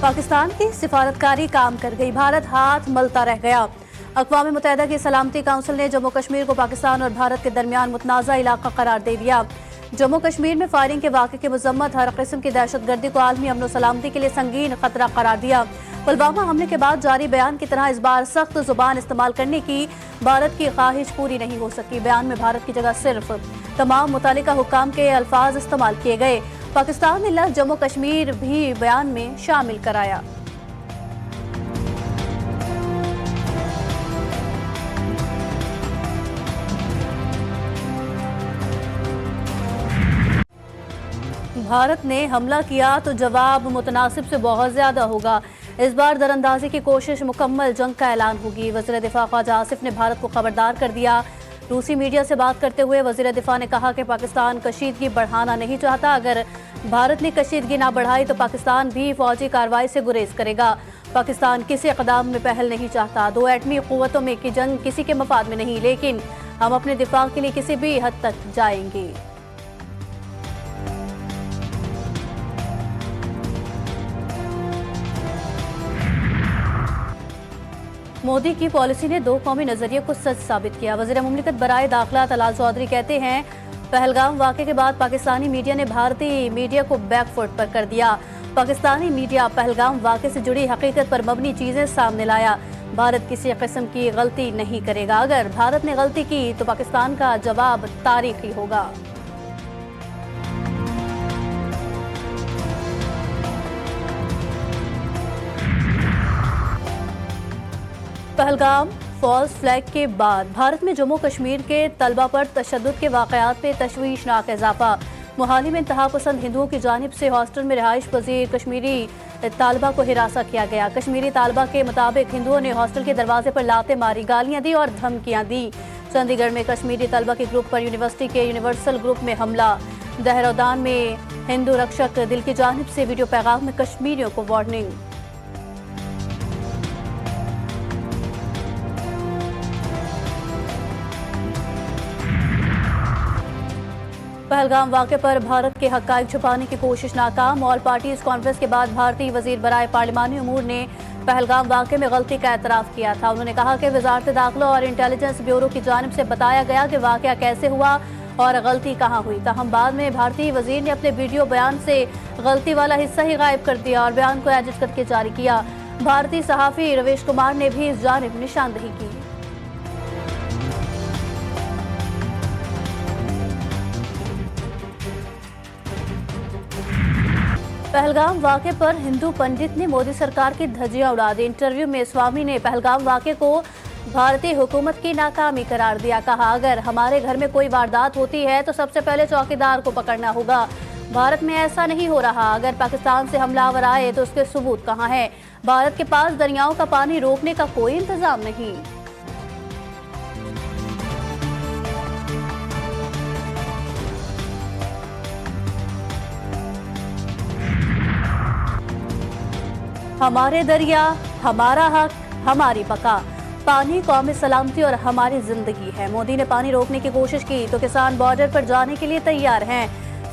पाकिस्तान की सिफारतकारी काम कर गई, भारत हाथ मलता रह गया। अक़वाम मुत्तहिदा की सलामती काउंसिल ने जम्मू कश्मीर को पाकिस्तान और भारत के दरमियान मुतनाज़ा इलाका करार दे दिया। जम्मू कश्मीर में फायरिंग के वाक़े की मज़म्मत, हर किस्म की दहशतगर्दी को आलमी अमन सलामती के लिए संगीन खतरा करार दिया। पुलवामा हमले के बाद जारी बयान की तरह इस बार सख्त जुबान इस्तेमाल करने की भारत की ख्वाहिश पूरी नहीं हो सकी। बयान में भारत की जगह सिर्फ तमाम मुतालिका हुक्काम के अल्फाज इस्तेमाल किए गए। पाकिस्तान ने लफ्ज़ जम्मू कश्मीर भी बयान में शामिल कराया। भारत ने हमला किया तो जवाब मुतनासिब से बहुत ज्यादा होगा। इस बार दरअंदाजी की कोशिश मुकम्मल जंग का ऐलान होगी। वज़ीर दिफा ख्वाजा आसिफ ने भारत को खबरदार कर दिया। रूसी मीडिया से बात करते हुए वज़ीर दिफा ने कहा कि पाकिस्तान कशीदगी बढ़ाना नहीं चाहता। अगर भारत ने कशीदगी ना बढ़ाई तो पाकिस्तान भी फौजी कार्रवाई से गुरेज करेगा। पाकिस्तान किसी इक़दाम में पहल नहीं चाहता। दो एटमी क़ुव्वतों में की जंग किसी के मफाद में नहीं, लेकिन हम अपने दिफा के लिए किसी भी हद तक जाएंगे। मोदी की पॉलिसी ने दो कौमी नजरिए को सच साबित किया। वज़ीर मुमलिकत बराए दाखिला तलाल चौधरी कहते हैं, पहलगाम वाक़े के बाद पाकिस्तानी मीडिया ने भारतीय मीडिया को बैकफुट पर कर दिया। पाकिस्तानी मीडिया पहलगाम वाक़े से जुड़ी हकीकत पर मबनी चीजें सामने लाया। भारत किसी किस्म की गलती नहीं करेगा। अगर भारत ने गलती की तो पाकिस्तान का जवाब तारीखी होगा। पहलगाम फॉल्स फ्लैग के बाद भारत में जम्मू कश्मीर के तलबा पर तशद्दुद के वाक़यात में तशवीशनाक इजाफा। मोहाली में इंतहा पसंद हिंदुओं की जानिब से हॉस्टल में रिहाइश पजीर कश्मीरी तालबा को हिरासा किया गया। कश्मीरी तालबा के मुताबिक हिंदुओं ने हॉस्टल के दरवाजे पर लाते मारी, गालियां दी और धमकियां दी। चंडीगढ़ में कश्मीरी तालबा के ग्रुप पर यूनिवर्सिटी के यूनिवर्सल ग्रुप में हमला। देहरादून में हिंदू रक्षक दिल की जानिब से वीडियो पैगाम में कश्मीरियों को वार्निंग। पहलगाम वाक़े पर भारत के हक़ाइक़ छुपाने की कोशिश नाकाम। ऑल पार्टीज कॉन्फ्रेंस के बाद भारतीय वज़ीर बराए पार्लिमानी उमूर ने पहलगाम वाक़े में गलती का एतराफ़ किया था। उन्होंने कहा कि वज़ारत दाखिला और इंटेलिजेंस ब्यूरो की जानिब से बताया गया कि वाक़या कैसे हुआ और गलती कहाँ हुई। ताहम बाद में भारतीय वज़ीर ने अपने वीडियो बयान से गलती वाला हिस्सा ही गायब कर दिया और बयान को एडिट करके जारी किया। भारतीय सहाफ़ी रवीश कुमार ने भी इस जानिब निशानदेही की। पहलगाम वाक़े पर हिंदू पंडित ने मोदी सरकार की धज्जियां उड़ा दी। इंटरव्यू में स्वामी ने पहलगाम वाक़े को भारतीय हुकूमत की नाकामी करार दिया। कहा, अगर हमारे घर में कोई वारदात होती है तो सबसे पहले चौकीदार को पकड़ना होगा। भारत में ऐसा नहीं हो रहा। अगर पाकिस्तान से हमलावर आए तो उसके सबूत कहाँ हैं? भारत के पास दरियाओं का पानी रोकने का कोई इंतजाम नहीं। हमारे दरिया, हमारा हक, हमारी बका। पानी कौमी सलामती और हमारी जिंदगी है। मोदी ने पानी रोकने की कोशिश की तो किसान बॉर्डर पर जाने के लिए तैयार हैं।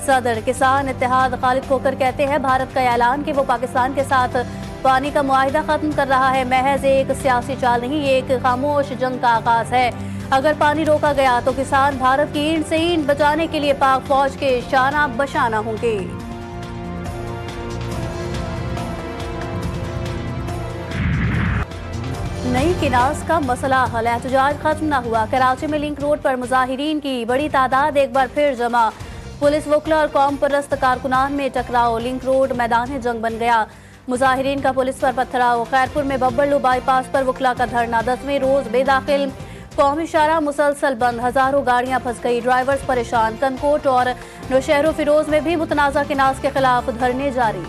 सदर किसान इत्तेहाद खालिद खोकर कहते हैं, भारत का ऐलान कि वो पाकिस्तान के साथ पानी का मुआहिदा खत्म कर रहा है महज एक सियासी चाल नहीं, एक खामोश जंग का आगाज है। अगर पानी रोका गया तो किसान भारत की ईंट से ईंट बचाने के लिए पाक फौज के शाना बशाना होंगे। नई किनास का मसला हल, एहतजाज खत्म न हुआ। कराची में लिंक रोड पर मुजाहिरीन की बड़ी तादाद एक बार फिर जमा। पुलिस वकला और कौम परस्त कारकुनान में टकराव, लिंक रोड मैदान जंग बन गया। मुजाहिरीन का पुलिस पर पथराव। खैरपुर में बब्बरलू बाईपास पर वकला का धरना, 10वें रोज बेदाखिल। कौमी शाहराह मुसलसल बंद, हजारों गाड़ियां फंस गई, ड्राइवर्स परेशान। कनकोट और नौशहरो फिरोज में भी मुतनाज़ा किनास के खिलाफ धरने जारी।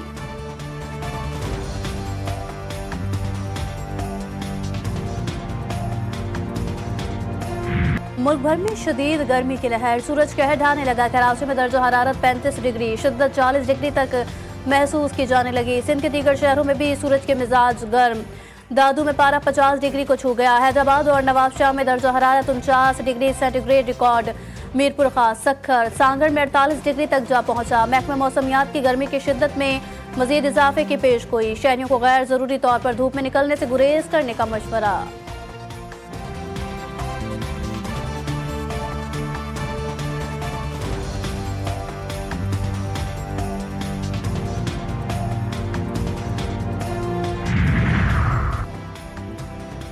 मुल्क भर में शदीद गर्मी की लहर, सूरज कहर ढाने लगा। कराची में दर्जा हरारत 35 डिग्री, शिद्दत 40 डिग्री तक महसूस की जाने लगी। सिंध के दीगर शहरों में भी सूरज के मिजाज गर्म। दादू में पारा 50 डिग्री को छू गया। हैदराबाद और नवाबशाह में दर्जा हरारत 49 डिग्री सेंटीग्रेड रिकॉर्ड। मीरपुर खास, सक्खर, सांगड़ में 48 डिग्री तक जा पहुंचा। महकमा मौसमियात की गर्मी की शिद्दत में मजीद इजाफे की पेशगोई, शहरियों को गैर जरूरी तौर पर धूप में निकलने से गुरेज करने का मशवरा।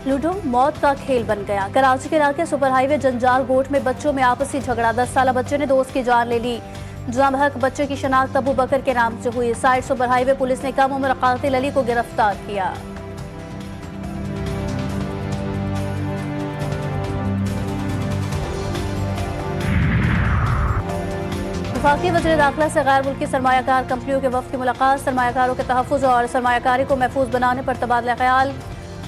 लूडो मौत का खेल बन गया। कराची के इलाके सुपर हाईवे जंजाल गोट में बच्चों में आपसी झगड़ा, 10 साल बच्चे ने दोस्त की जान ले ली। जमहक बच्चे की शनाख्त अबू बकर के नाम से हुई। साइड सुपर हाईवे पुलिस ने कम उम्र कातिल अली को गिरफ्तार किया। वफाकी वज़ीर दाखिला से गैर मुल्की सरमायाकार कंपनियों के वफ़द की मुलाकात, सरमायाकारों के तहफ़्फ़ुज़ और सरमायाकारी को महफूज बनाने पर तबादला ख्याल।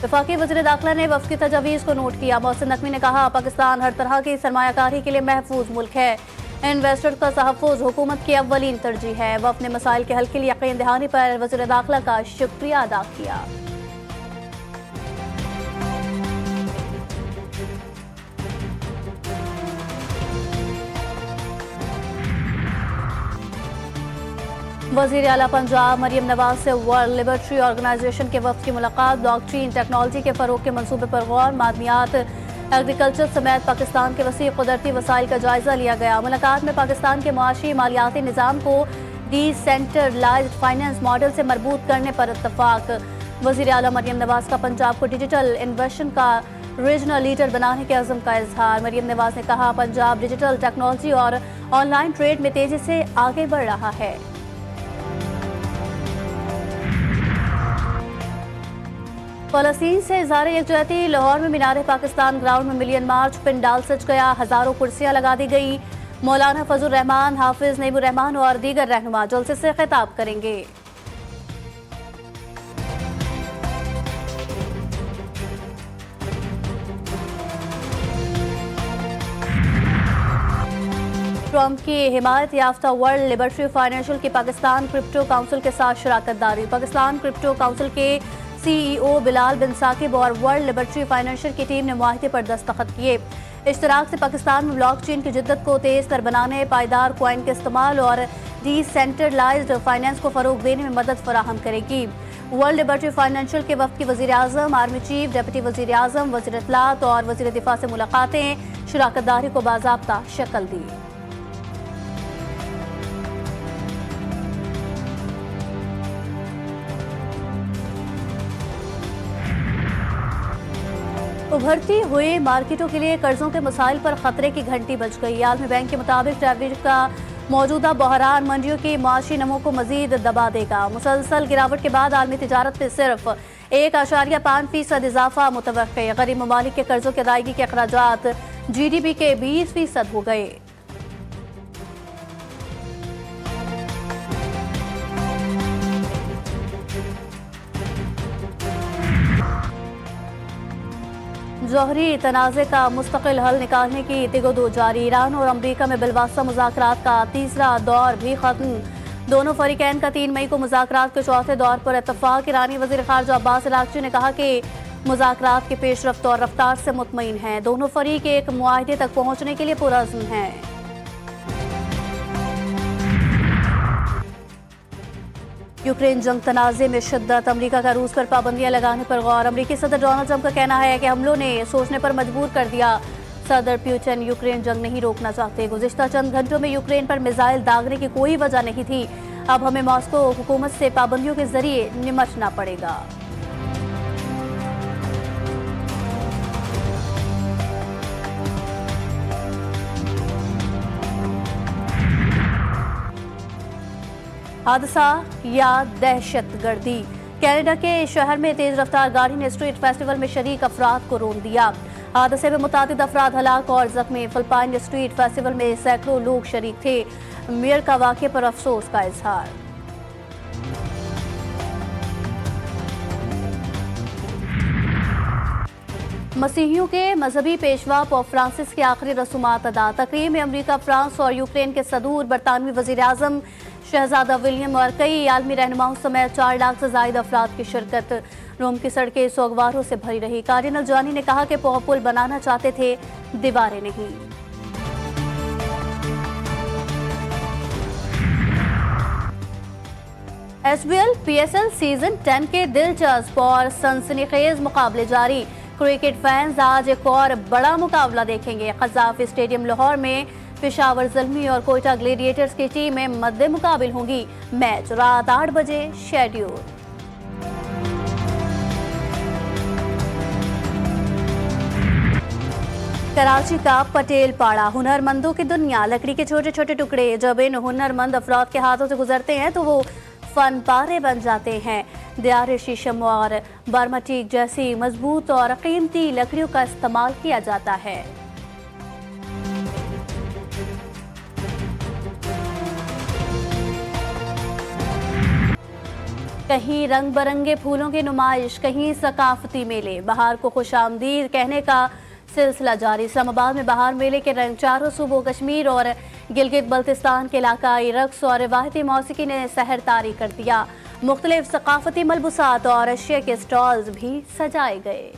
वफाकी वज़ीर दाखिला ने वफ़द की तजावीज़ को नोट किया। मोहसिन नकवी ने कहा, पाकिस्तान हर तरह की सरमायाकारी के लिए महफूज मुल्क है। इन्वेस्टर्स का तहफ़्फ़ुज़ हुकूमत की अव्वलीन तरजीह है। वफ़द ने मसाइल के हल के लिए यकीन दहानी पर वज़ीर दाखिला का शुक्रिया अदा किया। वज़ीर आला पंजाब मरियम नवाज से वर्ल्ड लिबर्टी ऑर्गेनाइजेशन के वफ़द की मुलाकात, ब्लॉकचेन टेक्नोलॉजी के फ़रोग़ के मंसूबे पर गौर, मादनियात, एग्रीकल्चर समेत पाकिस्तान के वसीअ कुदरती वसाइल का जायजा लिया गया। मुलाकात में पाकिस्तान के मुआशी मालियाती निज़ाम को डिसेंट्रलाइज्ड फाइनेंस मॉडल से मरबूत करने पर इत्तफाक। वज़ीर आला मरियम नवाज का पंजाब को डिजिटल इन्वेस्टन का रीजनल लीडर बनाने के अज़म का इजहार। मरियम नवाज ने कहा, पंजाब डिजिटल टेक्नोलॉजी और ऑनलाइन ट्रेड में तेजी से आगे बढ़ रहा है। फ़लस्तीन से इज़हार यकजहती, लाहौर में मीनार पाकिस्तान ग्राउंड में मिलियन मार्च, पिंडाल सज गया, हज़ारों कुर्सियां लगा दी गई। मौलाना फजल रहमान, हाफिज नईमुर रहमान और दीगर रहनुमा जलसे से खिताब करेंगे। ट्रंप की हिमायत याफ्ता वर्ल्ड लिबर्टी फाइनेंशियल की पाकिस्तान क्रिप्टो काउंसिल के साथ शराकत दारी। पाकिस्तान क्रिप्टो काउंसिल के CEO बिलाल बिन साकिब और वर्ल्ड लिबर्टी फाइनेंशियल की टीम ने मुआहदे पर दस्तखत किए। इश्तराक से पाकिस्तान में ब्लॉकचेन की जिद्दत को तेज तर बनाने, पायदार कॉइन के इस्तेमाल और डिसेंट्रलाइज्ड फाइनेंस को फरोग देने में मदद फराहम करेगी। वर्ल्ड लिबर्टी फाइनेंशियल के वफ़द की वज़ीर आज़म, आर्मी चीफ, डिप्टी वज़ीर आज़म, वज़ीर इत्तलात और वज़ीर दिफा से मुलाकातें, शराकतदारी को बाज़ाब्ता शक्ल दी। उभरती हुई मार्केटों के लिए कर्जों के मसाइल पर खतरे की घंटी बज गई। आलमी बैंक के मुताबिक ट्रेवरी का मौजूदा बहरान मंडियों की माशी नमो को मजीद दबा देगा। मुसलसल गिरावट के बाद आलमी तिजारत में सिर्फ 1.5% इजाफा मुतवक्के। गरीब ममालिक के कर्जों की अदायगी के अखराजात GDP के 20% हो गए। जौहरी तनाज़े का मुस्तकिल हल निकालने की तिगोदो जारी। ईरान और अमरीका में बिलवास्ता मुज़ाकरात का तीसरा दौर भी खत्म। दोनों फरीकैन का 3 मई को मुज़ाकरात के चौथे दौर पर इत्तफाक। ईरानी वज़ीर ख़ारजा अब्बास अराग़ची ने कहा कि मुज़ाकरात की पेशरफ्त और रफ्तार से मुतमईन हैं। दोनों फरीक एक मुआहदे तक पहुँचने के लिए पुरअज़्म हैं। यूक्रेन जंग तनाज़े में शिद्दत, अमरीका का रूस पर पाबंदियां लगाने पर गौर। अमरीकी सदर डोनाल्ड ट्रंप का कहना है कि हमलों ने सोचने पर मजबूर कर दिया। सदर पुतिन यूक्रेन जंग नहीं रोकना चाहते। गुज़िश्ता चंद घंटों में यूक्रेन पर मिसाइल दागने की कोई वजह नहीं थी। अब हमें मॉस्को हुकूमत से पाबंदियों के जरिए निमटना पड़ेगा। हादसा या दहशतगर्दी। कनाडा के शहर में तेज रफ्तार गाड़ी ने स्ट्रीट फेस्टिवल में शरीक अफराद को रोन दिया। हादसे में मुतादिद अफराद हलाक और जख्मी। फिलिपाइन स्ट्रीट फेस्टिवल में सैकड़ों लोग शरीक थे। मेयर का वाक़े पर अफसोस का इजहार। मसीहियों के मजहबी पेशवा पोप फ्रांसिस की आखिरी रसूमात अदा। तकरीब में अमरीका, फ्रांस और यूक्रेन के सदूर, बरतानवी वज़ीर आज़म शहजादा विलियम और कई आलमी रहनुमाओं समेत 4 लाख से ज़ायद अफराद की शिरकत। रोम की सड़कें सोगवारों से भरी रही। कार्डिनल जानी ने कहा कि पोप पुल बनाना चाहते थे, दीवारें नहीं। SBL PSL सीजन 10 के दिलचस्प और सनसनीखेज मुकाबले जारी। क्रिकेट फैंस आज एक और बड़ा मुकाबला देखेंगे। कज़ाफ़ी स्टेडियम लाहौर में पेशावर ज़ल्मी और कोयटा ग्लेडिएटर्स की टीमें मद्दे मुकाबिल होंगी। मैच रात 8 बजे शेड्यूल। कराची का पटेल पाड़ा, हुनरमंदों की दुनिया। लकड़ी के छोटे छोटे टुकड़े जब इन हुनरमंद अफराद के हाथों से गुजरते हैं तो वो फन पारे बन जाते हैं। दियार शीशम और बर्माटीक जैसी मजबूत और कीमती लकड़ियों का इस्तेमाल किया जाता है। कहीं रंग बिरंगे फूलों की नुमाइश, कहीं सकाफती मेले। बहार को खुशामदीद कहने का सिलसिला जारी। इस्लामाबाद में बहार मेले के रंग चारों सूबों कश्मीर और गिलगित बल्तिस्तान के इलाकाई रक्स और रिवायती मौसीकी ने सहर तारी कर दिया। मुख्तलिफ सकाफती मलबूसात और अशिया के स्टॉल्स भी सजाए गए।